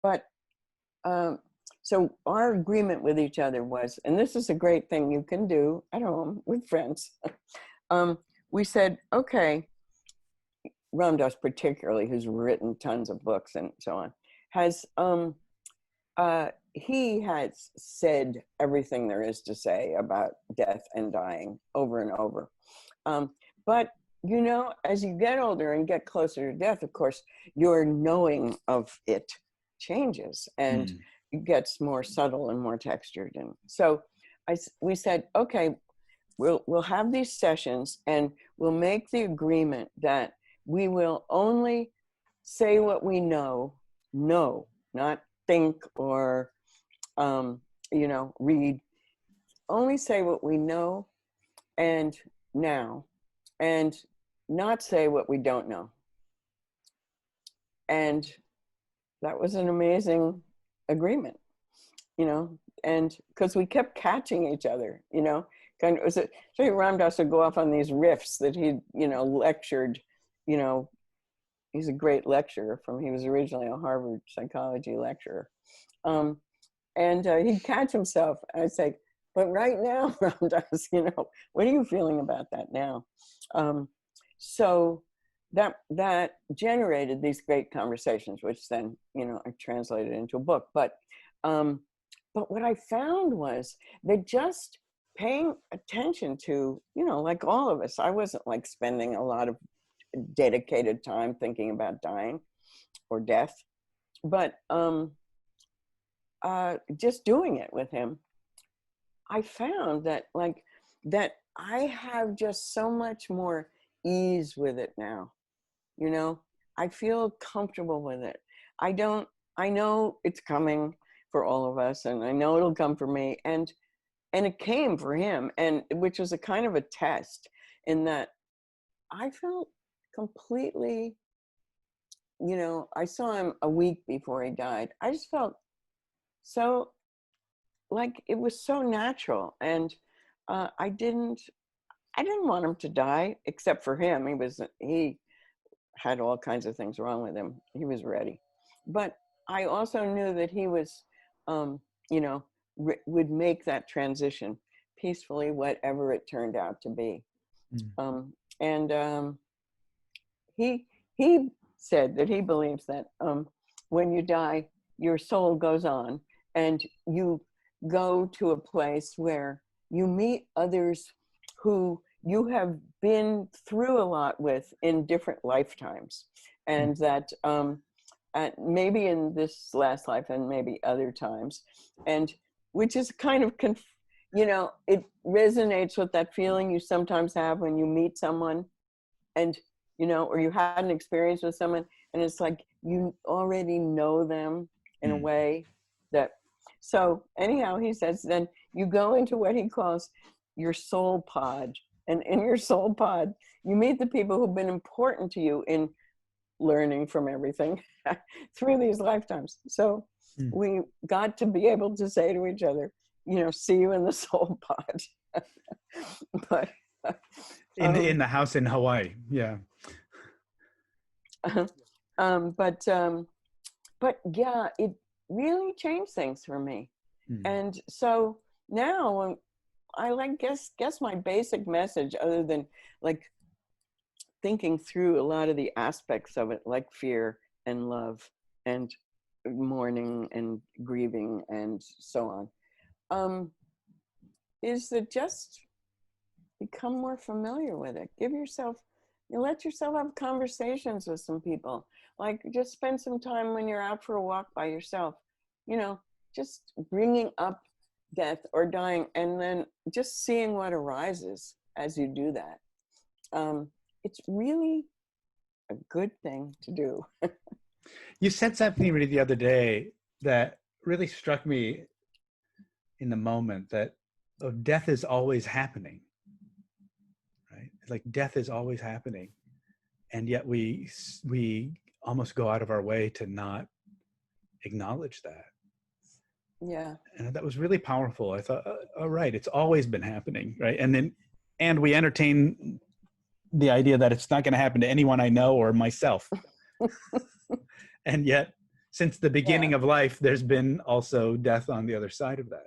but so our agreement with each other was, and this is a great thing you can do at home with friends. We said, okay, Ram Dass particularly, who's written tons of books and so on, has he has said everything there is to say about death and dying over and over. But you know, as you get older and get closer to death, of course, your knowing of it changes and it gets more subtle and more textured. And so we said, okay, we'll have these sessions and we'll make the agreement that we will only say what we know, not think or, you know, read, only say what we know and now, and not say what we don't know. And that was an amazing agreement, you know, and because we kept catching each other, you know, kind of, so Ram Dass would go off on these riffs that he, you know, lectured, you know, he's a great lecturer he was originally a Harvard psychology lecturer. And he'd catch himself. I'd say, but right now, Ram Dass, you know, what are you feeling about that now? So that generated these great conversations, which then, you know, I translated into a book. But what I found was that just paying attention to, you know, like all of us, I wasn't like spending a lot of dedicated time thinking about dying or death, but just doing it with him, I found that that I have just so much more ease with it now. You know, I feel comfortable with it. I know it's coming for all of us, and I know it'll come for me, and it came for him, and which was a kind of a test in that I felt completely, you know, I saw him a week before he died. I just felt so like it was so natural, and I didn't want him to die, except for him. He had all kinds of things wrong with him. He was ready, but I also knew that he was, you know, would make that transition peacefully, whatever it turned out to be. He said that he believes that when you die, your soul goes on, and you go to a place where you meet others who you have been through a lot with in different lifetimes, and that maybe in this last life and maybe other times, and which is kind of, you know, it resonates with that feeling you sometimes have when you meet someone and, you know, or you had an experience with someone and it's like you already know them in a way that, so anyhow, he says, then you go into what he calls your soul pod. And in your soul pod, you meet the people who've been important to you in learning from everything through these lifetimes. So we got to be able to say to each other, you know, see you in the soul pod. But in the house in Hawaii, yeah. But yeah, it really changed things for me. And so now I guess my basic message, other than like thinking through a lot of the aspects of it, like fear and love and mourning and grieving and so on, is that just become more familiar with it. Let yourself have conversations with some people. Like just spend some time when you're out for a walk by yourself, you know, just bringing up death or dying and then just seeing what arises as you do that. It's really a good thing to do. You said something really the other day that really struck me in the moment, that death is always happening, right? Like death is always happening. And yet we almost go out of our way to not acknowledge that. Yeah. And that was really powerful. I thought, oh, right, it's always been happening, right? And we entertain the idea that it's not going to happen to anyone I know or myself. And yet since the beginning Yeah. of life, there's been also death on the other side of that.